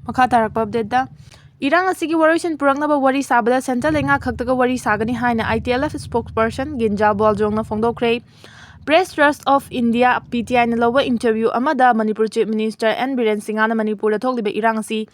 Makha tarakpa update da Erang asigi warishin purangnaba wari sabada central lenga khaktaga wari sagani haina Itlf spokesperson Ginja Boljongna phongdokre. Press Trust of India PTI na lawa interview amada Manipur Chief Minister N Biren Singha na Manipur da thokliba Erang asi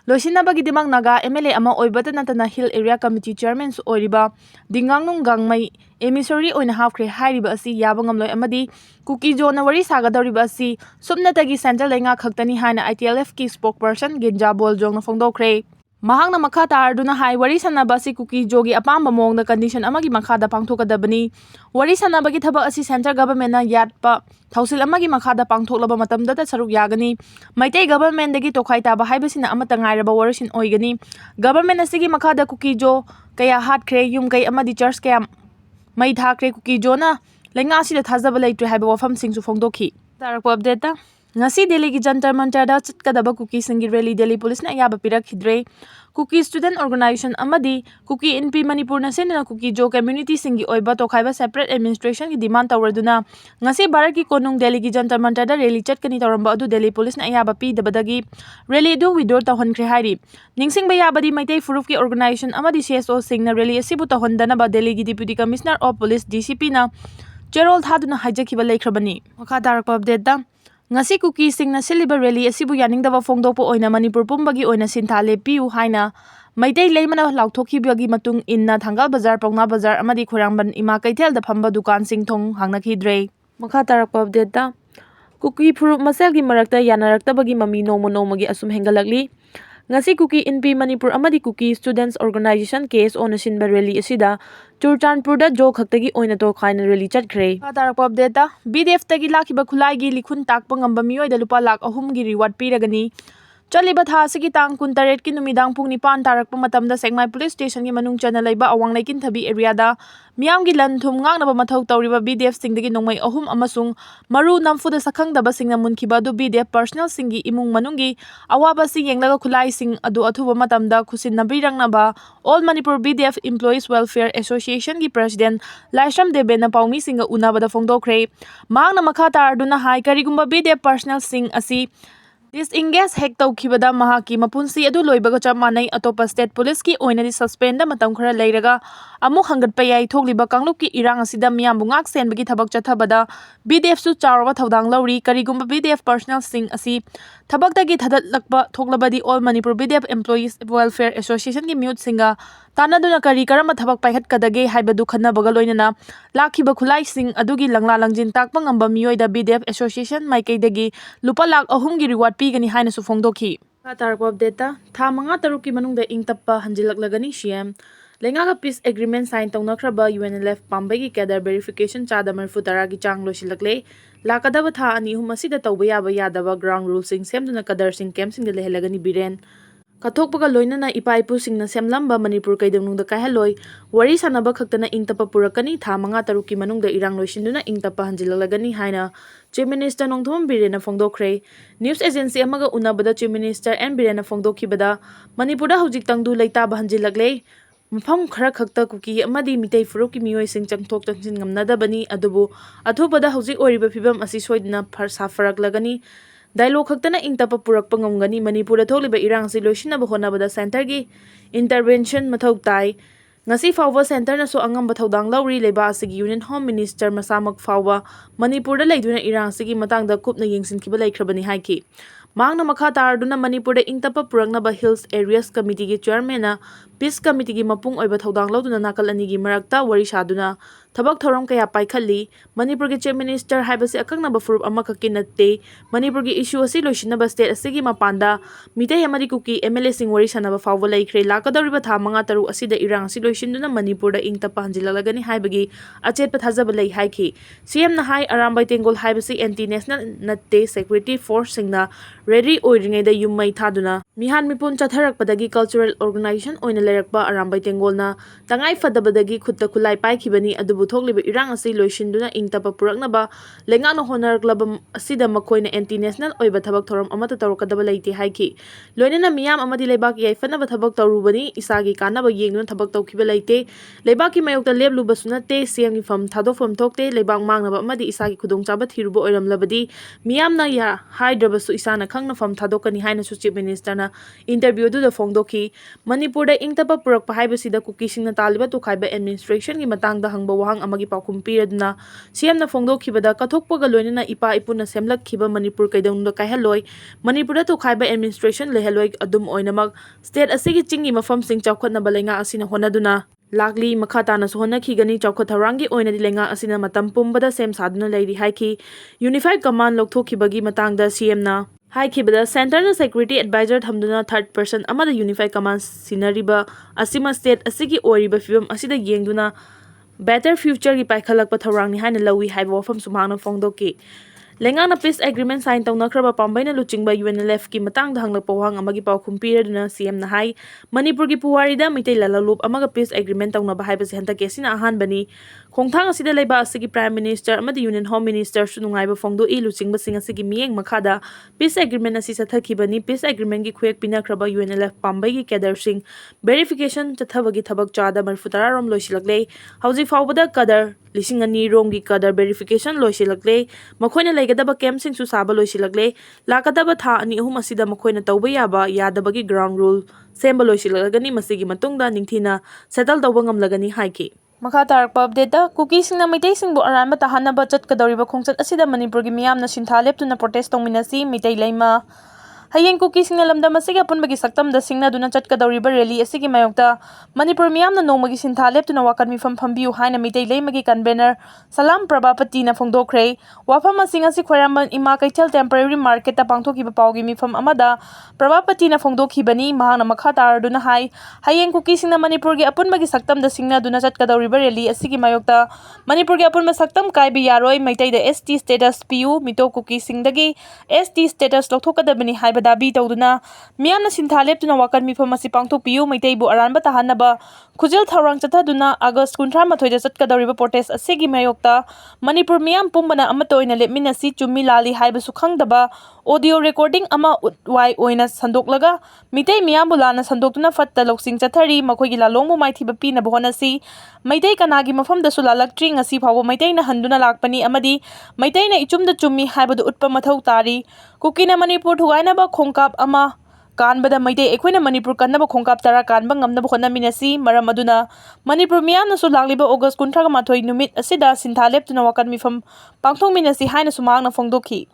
Loisinba gi dimang naga MLA ama oibata natana Hill Area Committee Chairman su oiriba Dingangnung Gangmai emissary oina hafkre hairiba asi yabangam loi amadi Kuki Zona wari sagadoriba asi subnatagi central lenga khaktani haina Itlf ki spokesperson Ginja Boljong na phongdokre. Mahang na makha taraduna hai wari sanaba si Kuki Jogi apamba mongna condition amagi makhada pangthokadabani wari sanaba gi thabak asi central government na yatpa thausil amagi makhada pangthoklaba matamda ta saruk yagani maitai government dagi tokhai taba haibasina amata ngairaba warishin oigani government asigi makhada Kuki Jo kaya hatkre yum kai amadi church kaya mai thakre Kuki Jona lenga asida thajaba leitre haiba wafam singsu phongdokhi tarakpa update ta ngasi Delhi ki jantar mantar da chatkadaba Kuki singi rally Delhi police na yaba pirak hidre Kuki student organization amadi Kuki NP Manipur na senna Kuki Jo community singi oiba tokhaiba separate administration ki demand tawraduna ngasi Bharat ki konung Delhi ki jantar mantar da rally chatkani tawramba adu Delhi police na yaba pi dabadagi rally du withdraw tawhankhre hairi ningsing ba yabadi maitai furuf ki organization amadi CSO singna rally asibu tawhandana ba Delhi ki deputy commissioner of police DCP na Cherol thaduna hijakiba leikrabani makha tarakpa update da ngasi Kuki singna siliba rally asibu yaningdaba phongdokpo oina Manipur pumbagi oina sinthale piu haina maitai leimana lauthokibagi matung inna Thangal Bazar Pauna Bazar amadi Khorangban ima Kaithel da phamba dukan singthong hangnakidre makha tarakpa update da Kuki Furup Masel gi marakta Yanaraktabadagi Mami nomagi asum hengalakli ngasi Kuki NP Manipur amadi Kuki Students Organization case on sinba rally asida Churchanpur da jo khaktagi oina Tokhai na rally chatkre tarakpa update da BDF tagi lakiba khulai gi likhun takpa ngamba miyoi da lupa lakh ahum gi reward piragani chaliba tha sigi tang 18 ki numidang pung 9 tarakpa matamda Sengmai police station gi manung chana leiba awang laikin thabi area da miyam gi lan thum ngangnaba mathau tawriba BDF singdagi nongmai ahum amasung maru namfu da sakhangdaba singna munkhiba du BDF personnel singi imung manungi awaba si yenglaga khulai sing adu athuba matamda khusin nabirang All Manipur BDF Employees Welfare Association gi president Laisham Debe na paumi singa unabada phongdokre mangna makha taraduna hai karigumba BDF personnel sing asi disengage hek tawkhibada mahaki mapunsi adu loibaga chap manai atopa state police ki oina di suspend da matam khara leiraga amu hangat payai thokliba kanglup ki Erang asida miyam bungak senbagi thabak chathabada BDF su charwa thodang lauri karigumba BDF personnel sing asi thabak dagi thadat lakba thoklabadi All Manipur BDF Employees Welfare Association ki mute singa tanaduna kari karama thabak paihat kadage haibadu khannabaga loinana lakhiba khulai sing adugi langla langjin takpa ngamba miyoi da BDF Association maikai dagi lupa lakh ahum gi reward pigani haina su phongdokhi tarakpa update ta tha manga taruk ki manung da ingtappa hanjilaklagani CM lengaga peace agreement sign tawnakraba UNLF Pamme gi cadre verification chada marfu taragi chang losilakle lakadaba tha ani hum asida tawba yadaba ground rules sing semduna kadar sing camp sing de lehelagani biren kathokpaga loinana ipaipu singna semlamba Manipur kaidamnungda kaihaloi wari sanaba khaktana ingtapa purakani tha manga taruki manungda Erang loisinduna ingtapa hanjilalagani haina Chief Minister Nongthom Birena phongdokre news agency amaga unabada Chief Minister N Birena phongdokhibada Manipurda hojik tangdu leitaba hanjilagle mafam khara khakta Kuki amadi mitai furuki miyoi sing changthok changsin ngamnadabani adubu athubada hojik oiriba phibam asi soidna faraklagani Dialogue khaktana ingtapa purakpa ngamgani Manipurda thokliba Erang si loisinaba honabada center gi intervention mathau tai ngasi fawwa center na so angamba thodang lauri leba asigi Union Home Minister masamak fawwa Manipurda leiduna Erang sigi matangda kupna yengsinkhiba laikhrabani haiki mangna makha taraduna Manipurda ingtapa puraknaba Hills Areas Committee gi chairman na Peace Committee gi mapung oiba thodang lauduna nakal ani gi marakta wari saduna thabak thoram kaya paikhalli Manipur gi Chief Minister haibasi akaknaba furup amakaki natte Manipur gi issue asi loisinaba state asigi mapanda mitai amadi Kuki MLA sing wari sanaba fawwa laikre lakadariba tha manga taru asida Erang asi loisinduna Manipurda ingtapa hanjilalagani haibagi achetpa thajaba lai haiki CM na hai Arambai Tengol haibasi anti national natte security force singna ready oiringai da yummai thaduna mihan mipun chatharakpadagi cultural organization oina lerakpa Arambai Tengolna Tangai Fadabadagi Kutta Kulai Paikibani Adubu Thokliba Irang asi Loisinduna Ingtapa Puraknaba Lengana Honaraktabam Asida Makoina anti-national Oiba Tabak Thoram Amata Tarokadaba Laiti Haiki Loinana Miyam Amadi Lebaki Yaifanaba Tabak Tarubani Isagi Kanaba Yengun Tabak Tokiba Laite Lebaki Mayokta Leblu Basunate Siang from Tado from Tokte Lebang Mangnaba Amadi Isagi Kudong Chabat Hirubo Oram Labadi Miyamna Ya Hydrabasu Isana Kangna from Tadokani Haina Chief Minister na interview to the Fongdoki Manipuri Ingtapa Purak Pahibasida Kuki Singna Taliba Tokhai administration gi matang da hangba wahang amagi paukum piradna siam na Fongdoki bada kathokpaga loinana ipa ipuna semlak khiba Manipur kaidong da kaihaloi Manipur da Tokhai administration lehaloi adum oinamak state asigi chingi mafam sing chawkhatna balenga asina honaduna Lagli Makata na Sohona Kigani Chaukotarangi Oina Dilenga Asina Matam Pumbada Sem Saduna Lady Haiki Unified Command Loktoki Bagi Matangda CM na Haiki Bada Center na Security Advisor Hamduna third person Amada Unified Command Sinariba Asima State Asigi Oriba Film Asida Yengduna Better Future Gi Paikhalak Patharang ni Haina Lawi Haiba Wafam Sumhangna Fongdoki Lengang na peace agreement sign tong nakraba Pamme na Luchingba UNLF ki matang dahang nagpawang amagi paukum piraduna CM na hai Manipur gi puwarida mitay lalalup amaga peace agreement tong nabahay pa si hanta kesina ahan bani Kongthang asida layba asigi Prime Minister amadi Union Home Minister sunungay ba Fongdo i Luchingba sing asigi miyeng makada peace agreement asi sathaki bani peace agreement gi khuyak pinakraba UNLF Pamme gi kadar sing verification tathabagi thabak chada marfutara rom loisilaklei hauji fawbada kadar lising ani rongi kadar verification loisilaklei makhoina gadaba camp sing su saba loisilagle lakadaba tha ani ahum asida makhoina tawba yaba yadabagi ground rule semba loisilagani masigi matungda ningthina settle tawba ngamlagani haiki Makha tarakpa update da Kuki singna mitai singbu aranba tahanaba chatkadawriba khongchat asida Manipur gi miyamna sintha leptuna protest tongminasi mitai laima Hayeng Kuki singna lamdam asigi apunbagi saktam da singna duna chatkadawriba rally asigi mayokta Manipur miyamna nongmagi sintha leptuna wakan mifam phambiu haina mitai laimagi convener Salam Prabhapati na Fongdokre wafam asing asi khwaramban ima Kaithal temporary market ta pangthokiba paugi mifam amada Prabhapati na Fongdokhibani mahangna makha taraduna hai Hayeng Kuki singna Manipur gi apunbagi saktam da singna duna chatkadawriba rally asigi mayokta Manipur gi apunba saktam kaibi yaroi maitai da ST status piu mito Kuki singdagi ST status lothokadabani hai dabi tawduna miyamna sintha leptuna wakan mifam asi pangthokpiu maitaibu aranba tahanaba khujel tharang chathaduna August 19 da chatkadawriba protest asigi mayokta Manipur miyam pumbana amatoina lepminasi chummi lali haiba sukhangdaba audio recording ama utwai oina sandoklaga mitai miyambu lana sandoktuna fatta loksing chathari makhoigi lalongmu maithiba pina bonasi maitai kanagi mafamda sulalak tring asi phawo maitai na handuna lakpani amadi maitai na ichumda chummi haibadu utpa mathau tari Kukina Manipur thugainaba khongkap ama kanbada maitai ekhoina Manipur kannaba khongkap tara kanba ngamnaba honaminasi maram aduna Manipur miyamna su lagliba August 19 numit asida sintha leptuna wakan mifam pangthongminasi haina sumangna Fongdokhi